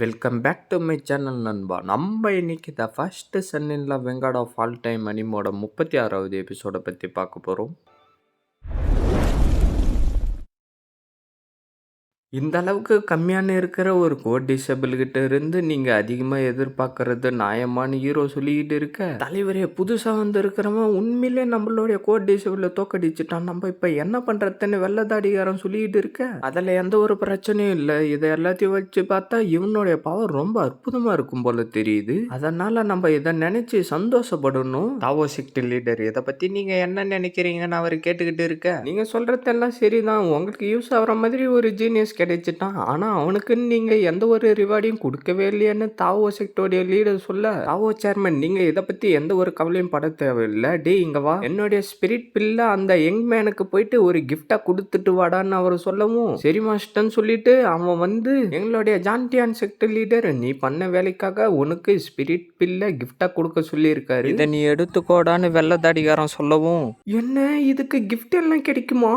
Welcome back to my channel நண்பா. நம்ம இன்னைக்கு the first son in love வெங்காட் ஆஃப் ஆல் டைம் அனிமோட 36வது எபிசோட பற்றி பார்க்க போகிறோம். இந்த அளவுக்கு கம்மியான இருக்கிற ஒரு கோட் டிசபிள் கிட்ட இருந்து நீங்க அதிகமா எதிர்பார்க்கறது நியாயமான ஹீரோ சொல்லிக்கிட்டு இருக்க, தலைவரே புதுசா வந்து இருக்கிறவன் உண்மையிலே நம்மளுடைய கோட் டிசபிள தோக்கடிச்சுட்டான், நம்ம இப்ப என்ன பண்றதுன்னு வெள்ளதாடிகாரன் சொல்லிக்கிட்டு இருக்க. அதுல எந்த ஒரு பிரச்சனையும் இல்ல. இதை எல்லாத்தையும் வச்சு பார்த்தா இவனுடைய பவர் ரொம்ப அற்புதமா இருக்கும் போல தெரியுது. அதனால நம்ம இதை நினைச்சு சந்தோஷப்படணும். தாவோ செக்ட் லீடர், இதை பத்தி நீங்க என்ன நினைக்கிறீங்கன்னு அவர் கேட்டுக்கிட்டு இருக்க. நீங்க சொல்றதெல்லாம் சரிதான், உங்களுக்கு யூஸ் ஆகிற மாதிரி ஒரு ஜீனியஸ் கிடைச்சிட்டான், ஆனா அவனுக்குன்னு நீங்க எந்த ஒரு ரிவார்டையும் கொடுக்கவே இல்லையான்னு தாவோ செக்டோடைய லீடர் சொல்ல, தாவோ சேர்மன் நீங்க இதை பத்தி எந்த ஒரு கவலையும் பட தேவையில்லை, டே இங்க வா, என்னுடைய ஸ்பிரிட் பில்ல அந்த யங் மேனுக்கு போயிட்டு ஒரு கிஃப்டா கொடுத்துட்டு வாடான்னு அவர் சொல்லவும், சரி மாஸ்டர்ன்னு சொல்லிட்டு அவன் வந்து எங்களுடைய ஜான்டியான் செக்டர் லீடர் நீ பண்ண வேலைக்காக உனக்கு ஸ்பிரிட் பில்ல கிஃப்டா கொடுக்க சொல்லியிருக்காரு, இதை நீ எடுத்துக்கோடான்னு வெள்ளதாடிகாரன் சொல்லவும், என்ன இதுக்கு கிஃப்ட் எல்லாம் கிடைக்குமா,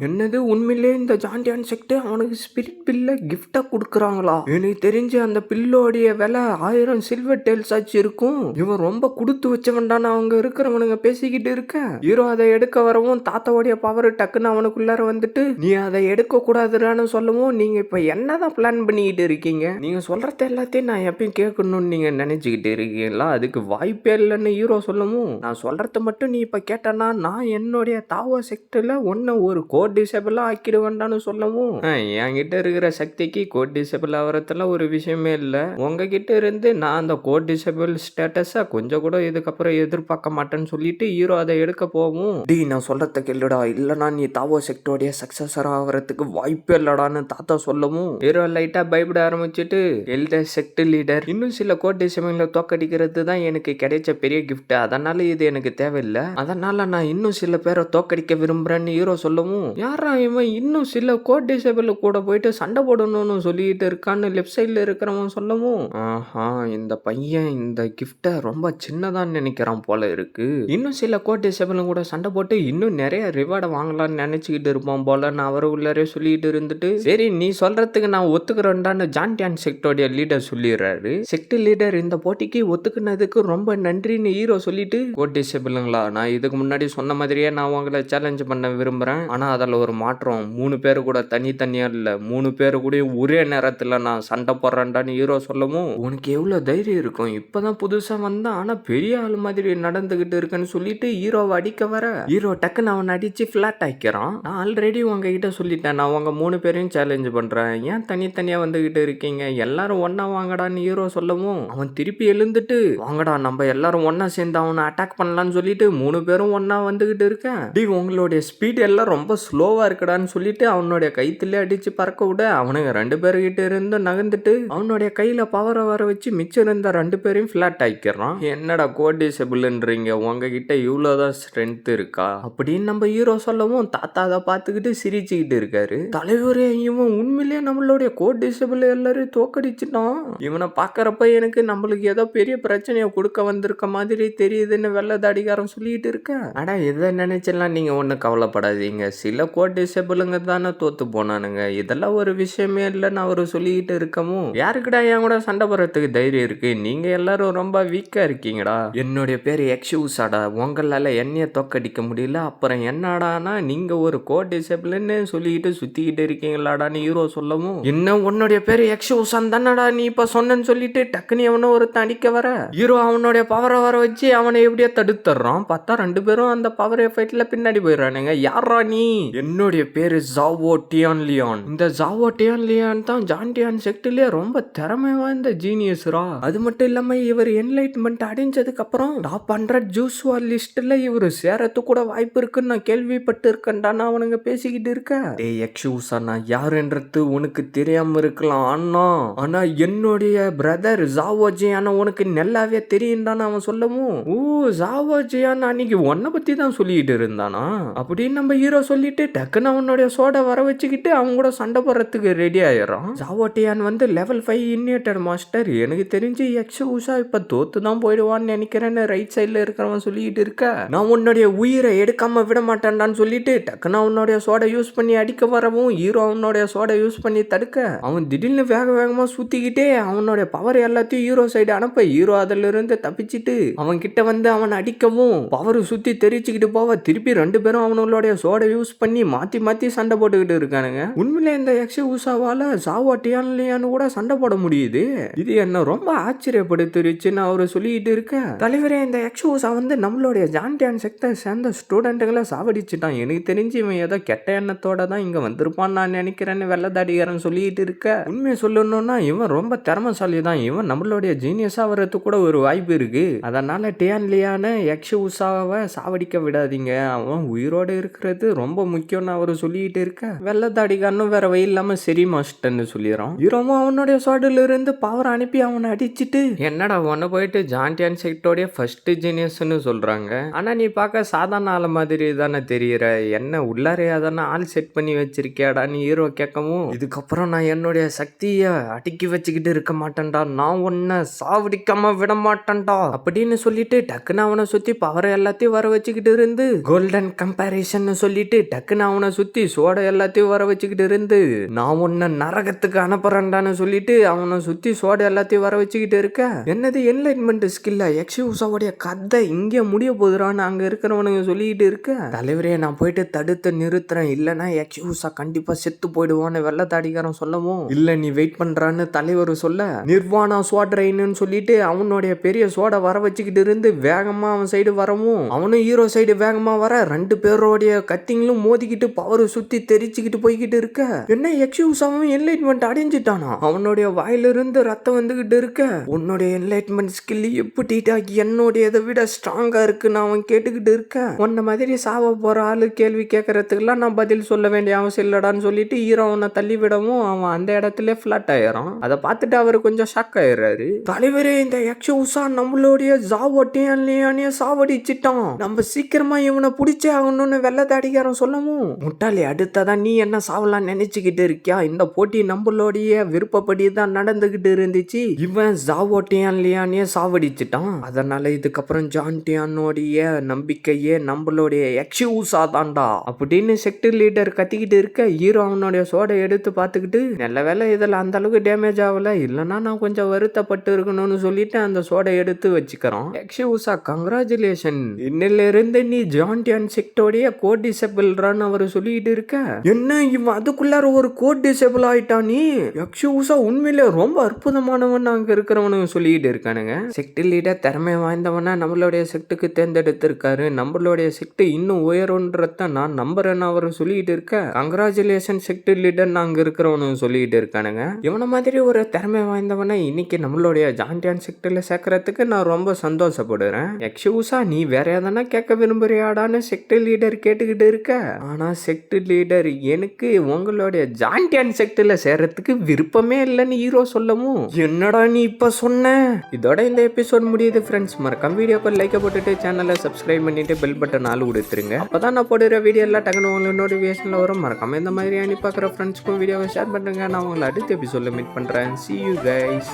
என்னது உண்மையிலே இந்த ஜான்டியான் செக்டர் அவனுக்கு ஸ்பிரிட் பில்ல கிஃப்டா கொடுக்குறாங்களா, எனக்கு தெரிஞ்சு அந்த பில்லோடைய விலை 1000 சில்வர் டேல்ஸ் ஆச்சு இருக்கும், இவன் ரொம்ப கொடுத்து வச்சவன்டான அவங்க இருக்கிறவனுங்க பேசிக்கிட்டு இருக்க. ஹீரோ அதை எடுக்க வரவும் தாத்தாவுடைய பவர் டக்குன்னு அவனுக்குள்ளார வந்துட்டு நீ அதை எடுக்க கூடாதுன்னு சொல்லவும், நீங்க இப்ப என்னதான் பிளான் பண்ணிக்கிட்டு இருக்கீங்க, நீங்க சொல்றது எல்லாத்தையும் நான் எப்பயும் கேட்கணும்னு நீங்க நினைச்சுக்கிட்டு இருக்கீங்களா, அதுக்கு வாய்ப்பே இல்லைன்னு ஹீரோ சொல்லவும், நான் சொல்றது மட்டும் நீ இப்ப கேட்டனா நான் என்னுடைய தாவோ செக்டர்ல ஒன்ன ஒரு கோட் டிசேபிளா ஆக்கிடுவேன்டான்னு சொல்லவும், என்கிட்ட இருக்கிற சக்திக்கு கோட் டிசேபிள் ஆகிறதுல ஒரு விஷயமே இல்லை, உங்ககிட்ட இருந்து நான் அந்த கோட் டிசேபிள் ஸ்டேட்டஸை கொஞ்சம் கூட இதுக்கப்புறம் எதிர்பார்க்க மாட்டேன்னு சொல்லிட்டு ஹீரோ அதை எடுக்க போவும், டி நான் சொல்றத கேளுடா, இல்லைனா நீ தாவோ செக்டோடைய சக்சஸர் ஆகிறதுக்கு வாய்ப்பே இல்லடான்னு தாத்தா சொல்லவும், ஹீரோ லைட்டா பயப்பட ஆரம்பிச்சுட்டு எல்டர் செக்ட் லீடர் இன்னும் சில கோட் டிசேபிளை தோக்கடிக்கிறது தான் எனக்கு கிடைச்ச பெரிய கிஃப்ட், அதனால இது எனக்கு தேவையில்லை, அதனால நான் இன்னும் சில பேரை தோக்கடிக்க விரும்புறேன்னு ஹீரோ சொல்லவும், யாரா இவன் இன்னும் சில கோட் டிசேபிள் கூட போயிட்டு சண்டை போடணும்னு சொல்லிட்டு இருக்கான்னு லெஃப்ட் சைட்ல இருக்கிறவன் சொல்லவும், ஆஹா இந்த பையன் இந்த கிஃப்டை ரொம்ப சின்னதான்னு நினைக்கிறான் போல இருக்கு, இன்னும் சில கோட் டிசேபிளும் கூட சண்டை போட்டு இன்னும் நிறைய ரிவார்டை வாங்கலாம்னு நினைச்சுக்கிட்டு இருப்பான் போல நான் அவரு உள்ளரே சொல்லிட்டு இருந்துட்டு, சரி நீ சொல்றதுக்கு நான் ஒத்துக்கிறேன்டான்னு ஜான்டியான் செக்டோடைய லீடர் சொல்லிடுறாரு. செக்ட் லீடர் இந்த போட்டிக்கு ஒத்துக்குனதுக்கு ரொம்ப நன்றின்னு ஹீரோ சொல்லிட்டு, கோட் டிசேபிளுங்களா நான் இதுக்கு முன்னாடி சொன்ன மாதிரியே நான் உங்களை சேலஞ்ச் பண்ண விரும்புறேன், ஆனா அதில் ஒரு மாற்றம், 3 பேரு கூட தனித்தனியா இல்ல 3 பேரு கூட ஒரே நேரத்துல நான் சண்டை போடுறேன்டான்னு ஹீரோ சொல்லவும், உனக்கு எவ்வளவு தைரியம் இருக்கும், இப்பதான் புதுசா வந்தான் ஆனா பெரிய ஆள் மாதிரி நடந்துகிட்டு இருக்குன்னு சொல்லிட்டு ஹீரோவை அடிக்க வர, ஹீரோ டக்குன்னு அவன் அடிச்சு பிளாட் ஆக்கிறான், நான் ஆல்ரெடி உங்ககிட்ட சொல்லிட்டேன் நான் உங்க 3 பேரையும் சேலஞ்ச் பண்றேன், ஏன் தனித்தனியா வந்துகிட்டு இருக்கீங்க, எல்லாரும் ஒன்னா வாங்கடான்னு ஹீரோ சொல்லவும், அவன் திருப்பி எழுந்துட்டு வாங்கடா நம்ம எல்லாரும் ஒன்னா சேர்ந்து அவனை அட்டாக் பண்ணலாம்னு சொல்லிட்டு 3 பேரும் ஒன்னா வந்துகிட்டு இருக்கேன், டி உங்களுடைய ஸ்பீட் எல்லாம் ரொம்ப ஸ்லோவா இருக்குடான்னு சொல்லிட்டு அவனுடைய கைத்திலே அடிச்சு பறக்க விட, அவனுங்க 2 பேர்கிட்ட இருந்து நகர்ந்துட்டு அவனுடைய கையில பவரை வர வச்சு மிச்சம் இருந்த 2 பேரையும் பிளாட் ஆக்கிடுறான். என்னடா கோட் டிசேபிள்ன்றீங்க, உங்ககிட்ட இவ்வளவுதான் ஸ்ட்ரென்த் இருக்கா அப்படின்னு நம்ம ஹீரோ சொல்லவும், தாத்தா அதை பார்த்துக்கிட்டு சிரிச்சுக்கிட்டு இருக்காரு, தலைவரே இவன் உண்மையிலேயே நம்மளுடைய கோட் டிசேபிள் எல்லாரையும் தோக்கடிச்சுட்டான், இவனை பாக்குறப்ப எனக்கு நம்மளுக்கு ஏதோ பெரிய பிரச்சனையை கொடுக்க வந்திருக்க மாதிரி தெரியுதுன்னு வெள்ளதாடிகாரம் சொல்லிட்டு இருக்க, ஆனா இதை நினைச்செல்லாம் நீங்க ஒன்னும் கவலைப்படாதீங்க, சில கோட் டிசேபிளுங்க தானே தோத்து போனானுங்க, இதெல்லாம் ஒரு விஷயமே இல்லைன்னு அவரு சொல்லிக்கிட்டு இருக்கவும், யாருக்குடா என் கூட சண்டை போடுறதுக்கு தைரியம் இருக்கு, நீங்க எல்லாரும் ரொம்ப வீக்கா இருக்கீங்கடா, என்னுடைய பேரு எக்ஷூசாடா, உங்களால என்னைய தோக்கடிக்க முடியல, அப்புறம் என்னடானா நீங்க ஒரு கோட் டிசேபிள்னு சொல்லிக்கிட்டு சுத்திக்கிட்டு இருக்கீங்களாடான்னு ஹீரோ சொல்லவும், இன்னும் உன்னுடைய பேரு எக்ஷூசான் தானடா நீ இப்ப சொன்னு சொல்லிட்டு டக்குனு அவனை ஒரு தடிக்க வர, ஹீரோ அவனுடைய பவரை வர வச்சு அவனை எப்படியோ தடுத்துறான், பார்த்தா 2 பேரும் அந்த பவர் ஃபைட்ல பின்னாடி போயிடறானுங்க, யாரா நீ, என்னுடைய பேரு ஜாவோ டியான் லியான், இந்த ஜாவோ டியான் லியான் தான் ஜான்டியான் செக்ட்லயே ரொம்ப திறமை வாய்ந்த ஜீனியஸ்ரா, அது மட்டும் இல்லாம இவர் என்லைட்மெண்ட் அடைஞ்சதுக்கு அப்புறம் டாப் 100 ஜூஸ்வா லிஸ்ட்ல இவர் சேரத்து கூட வாய்ப்பு இருக்குன்னு நான் கேள்விப்பட்டு இருக்கேன்டான்னு அவனுங்க பேசிக்கிட்டு இருக்க, டேய் எக்ஷூசா நான் யாருன்றது உனக்கு தெரியாம இருக்கலாம் அண்ணா, ஆனா என்னுடைய பிரதர் ஜாவோ ஜியானா உனக்கு நல்லாவே தெரியும்டான்னு அவன் சொல்லவும், ஓ ஜாவோ ஜியானா அன்னைக்கு உன்னை பத்தி தான் சொல்லிட்டு இருந்தானா அப்படின்னு நம்ம ஹீரோ சொல்லிட்டு டக்குன்னு அவனுடைய சோட வர வச்சுக்கிட்டு அவங்க கூட சண்டை சண்டை போடுறதுக்கு ரெடி ஆயிடும். ஜாவோட்டியான் வந்து லெவல் 5 இன்னேட்டர் மாஸ்டர், எனக்கு தெரிஞ்சு யக்ஷ உஷா இப்ப தோத்து தான் போயிடுவான்னு நினைக்கிறேன்னு ரைட் சைட்ல இருக்கிறவன் சொல்லிட்டு இருக்க, நான் உன்னுடைய உயிரை எடுக்காம விட மாட்டேன்டான்னு சொல்லிட்டு டக்குன்னு அவனுடைய சோடை யூஸ் பண்ணி அடிக்க வரவும் ஹீரோ அவனுடைய சோடை யூஸ் பண்ணி தடுக்க, அவன் திடீர்னு வேக வேகமா சுத்திக்கிட்டே அவனுடைய பவர் எல்லாத்தையும் ஹீரோ சைடு அனுப்ப ஹீரோ அதுல இருந்து தப்பிச்சுட்டு அவன் கிட்ட வந்து அவன் அடிக்கவும் பவர் சுத்தி தெரிச்சுக்கிட்டு போவ திருப்பி 2 பேரும் அவனுடைய சோடை யூஸ் பண்ணி மாத்தி மாத்தி சண்டை போட்டுக்கிட்டு இருக்கானுங்க. உண்மையிலே இந்த யக்ஷ உஷாவால ஜாவோட்டியான்னு கூட சண்டை போட முடியுது. இது என்ன ரொம்ப ஆச்சரியப்படுத்திருச்சுன்னு அவரு சொல்லிட்டு இருக்க, தலைவரே இந்த யக்ஷ உஷா வந்து நம்மளுடைய ஜான்டியான் செக்டர் சேர்ந்த ஸ்டூடெண்ட்டுகளை சாவடிச்சுட்டான், எனக்கு தெரிஞ்சு இவன் ஏதோ கெட்ட எண்ணத்தோட தான் இங்க வந்திருப்பான் நான் நினைக்கிறேன்னு வெள்ளதாடிகாரன் சொல்லிட்டு இருக்க, உண்மையை சொல்லணும்னா இவன் ரொம்ப திறமைசாலி தான், இவன் நம்மளுடைய ஜீனியஸா வர்றதுக்கு கூட ஒரு வாய்ப்பு இருக்கு. அதனால டியான்லியான யக்ஷ உஷாவை சாவடிக்க விடாதீங்க, அவன் உயிரோட இருக்கிறது ரொம்ப முக்கியம்னு அவரு சொல்லிட்டு இருக்க, வெள்ளதாடிகாரனும் வேற வழி இல்லாம சரி மாஸ்டர்னு சொல்லிடுறான். ஹீரோவும் அவனுடைய சோடில இருந்து பவர் அனுப்பி அவனை அடிச்சுட்டு, என்னடா ஒன்னு போயிட்டு ஜான்டியான் செக்டோடைய ஃபர்ஸ்ட் ஜீனியஸ்னு சொல்றாங்க, ஆனா நீ பார்க்க சாதாரண ஆள் மாதிரி தானே தெரியுற, என்ன உள்ளாரையா தானே ஆள் செட் பண்ணி வச்சிருக்கியாடான்னு ஹீரோ கேட்கவும், இதுக்கப்புறம் நான் என்னுடைய சக்தியை அடக்கி வச்சுக்கிட்டு இருக்க மாட்டேன்டா, நான் உன்னை சாவடிக்காம விட மாட்டேன்டா அப்படின்னு சொல்லிட்டு டக்குன்னு அவனை சுத்தி பவர் எல்லாத்தையும் வர வச்சுக்கிட்டு இருந்து கோல்டன் கம்பேரிசன் சொல்லிட்டு டக்குன்னு அவனை சுத்தி சோடை எல்லாத்தையும் வர வச்சுக்கிட்டு இருந்து நான் உன்னை நரகத்துக்கு அனுப்புறேன்டான்னு சொல்லிட்டு அவனை சுத்தி சோடை எல்லாத்தையும் வர வச்சுக்கிட்டு இருக்க, என்னது என்லைட்மெண்ட் ஸ்கில்ல யக்ஷ உஷாவுடைய கதை இங்கே முடிய போதுறான்னு அங்க இருக்கிறவனுங்க சொல்லிட்டு இருக்க, தலைவரே நான் போயிட்டு தடுத்து நிறுத்துறேன், இல்லைன்னா யக்ஷ உஷா கண்டிப்பா செத்து போயிடுவான்னு வெள்ளத்தாடிக்காரன் சொல்லவும், இல்ல நீ வெயிட் பண்றான்னு தலைவர் சொல்ல, நிர்வாணா சோட்ரைன்னு சொல்லிட்டு அவனுடைய பெரிய சோடை வர வச்சுக்கிட்டு இருந்து வேகமா அவன் சைடு வரவும் அவனும் ஹீரோ சைடு வேகமா வர 2 பேரோடைய கத்திங்களும் மோதிக்கிட்டு பவர் சுத்தி தெரிச்சுக்கிட்டு போய்கிட்டு இருக்க, என்ன யக்ஷ உஷாவும் என்லைட்மெண்ட் அடைஞ்சிட்டானா, அவனுடைய வாயிலிருந்து ரத்தம் வந்துகிட்டு இருக்க, உன்னுடைய என்லைட்மெண்ட் ஸ்கில் எப்படிட்டா என்னுடையதை விட ஸ்ட்ராங்கா இருக்குன்னு அவன் கேட்டுக்கிட்டு இருக்க, உன்ன மாதிரி சாவ போற ஆளு கேள்வி கேட்கறதுக்குலாம் நான் பதில் சொல்ல வேண்டிய அவசியம் இல்லடான்னு சொல்லிட்டு ஹீரோ அவனை தள்ளி விடவும் அவன் அந்த இடத்துல பிளாட் ஆயிரும். அதை பார்த்துட்டு அவரு கொஞ்சம் ஷாக் ஆயிடுறாரு. தலைவரே இந்த யக்ஷ உஷா நம்மளுடைய ஜாவோட்டியான்லியானே சாவடிச்சிட்டான், நம்ம சீக்கிரமா இவனை பிடிச்சே ஆகணும்னு வெள்ளத்தாடிக்காரன் சொல்லவும், முட்டாளி அடுத்ததான் நீ என்ன சாவலாம் நினைச்சுக்கிட்டு இருக்கியா, இந்த போட்டி நம்மளுடைய விருப்பப்படி தான் நடந்துகிட்டு இருந்துச்சு, இவன் ஜாவோட்டியான்லியானே சாவடிச்சிட்டான், அதனால இதுக்கப்புறம் ஜான்டியானோடைய நம்பிக்கையே நம்மளுடைய யக்ஷ உஷா தான்டா அப்படின்னு செக்டர் லீடர் கத்திக்கிட்டு இருக்க, ஹீரோ அவனுடைய சோடை எடுத்து பார்த்துக்கிட்டு, நல்ல வேலை இதில் அந்த அளவுக்கு டேமேஜ் ஆகல, இல்லைன்னா நான் கொஞ்சம் வருத்தப்பட்டு இருக்கணும்னு சொல்லிட்டு அந்த சோடை எடுத்து வச்சுக்கிறோம். யக்ஷ உஷா கங்க்ராச்சுலேஷன், இன்னில இருந்து நீ ஜான்டியான் செக்டோடைய கோட் டிசேபிள்றான்னு அவர் சொல்லிட்டு இருக்க, என்ன இவன் அதுக்குள்ளார ஒரு கோட் டிசேபிள் ஆயிட்டா, நீ யக்ஷ உஷா உண்மையிலே ரொம்ப அற்புதமானவன் அங்க இருக்கிறவனுங்க சொல்லிட்டு இருக்கானுங்க. செக்ட் லீடர் திறமை வாய்ந்தவனா நம்மளுடைய செக்டுக்கு தேர்ந்தெடுத்திருக்காரு, நம்மளுடைய செக்ட் இன்னும் உயரும்ன்றத நான் நம்புறேன்னு அவர் சொல்லிட்டு இருக்க, கங்க்ராச்சுலேஷன் செக்ட் லீடர் அங்க இருக்கிறவனுங்க சொல்லிட்டு இருக்கானுங்க. இவனை மாதிரி ஒரு திறமை வாய்ந்தவனை இன்னைக்கு நம்மளுடைய ஜான்டியான் செக்டர்ல சேர்க்கறதுக்கு நான் ரொம்ப சந்தோஷப்படுறேன். யக்ஷ உஷா நீ வேற எதனா கேட்க விரும்புறியாடான்னு செக்டர் லீடர் கேட்டுக்கிட்டு இருக்க, ஆனா செக்டர் லீடர் எனக்கு உங்களுடைய ஜான்டியான் செக்டர்ல சேர்றதுக்கு விருப்பமே இல்லைன்னு ஹீரோ சொல்லவும், என்னடா நீ இப்ப சொன்ன. இதோட இந்த எபிசோட் முடியுது ஃப்ரெண்ட்ஸ். மறக்காம வீடியோக்கு லைக் போட்டுட்டு சேனலை சப்ஸ்கிரைப் பண்ணிட்டு பெல் பட்டன் ஆள் கொடுத்துருங்க, அப்பதான் நான் போடுற வீடியோ எல்லாம் டக்குனு உங்களுக்கு நோட்டிஃபிகேஷன்ல வரும். மறக்காம இந்த மாதிரி அனுப்பி பார்க்குற ஃப்ரெண்ட்ஸ்க்கும் வீடியோவை ஷேர் பண்ணுங்க. நான் உங்களை அடுத்த எபிசோட்ல மீட் பண்றேன். See you guys.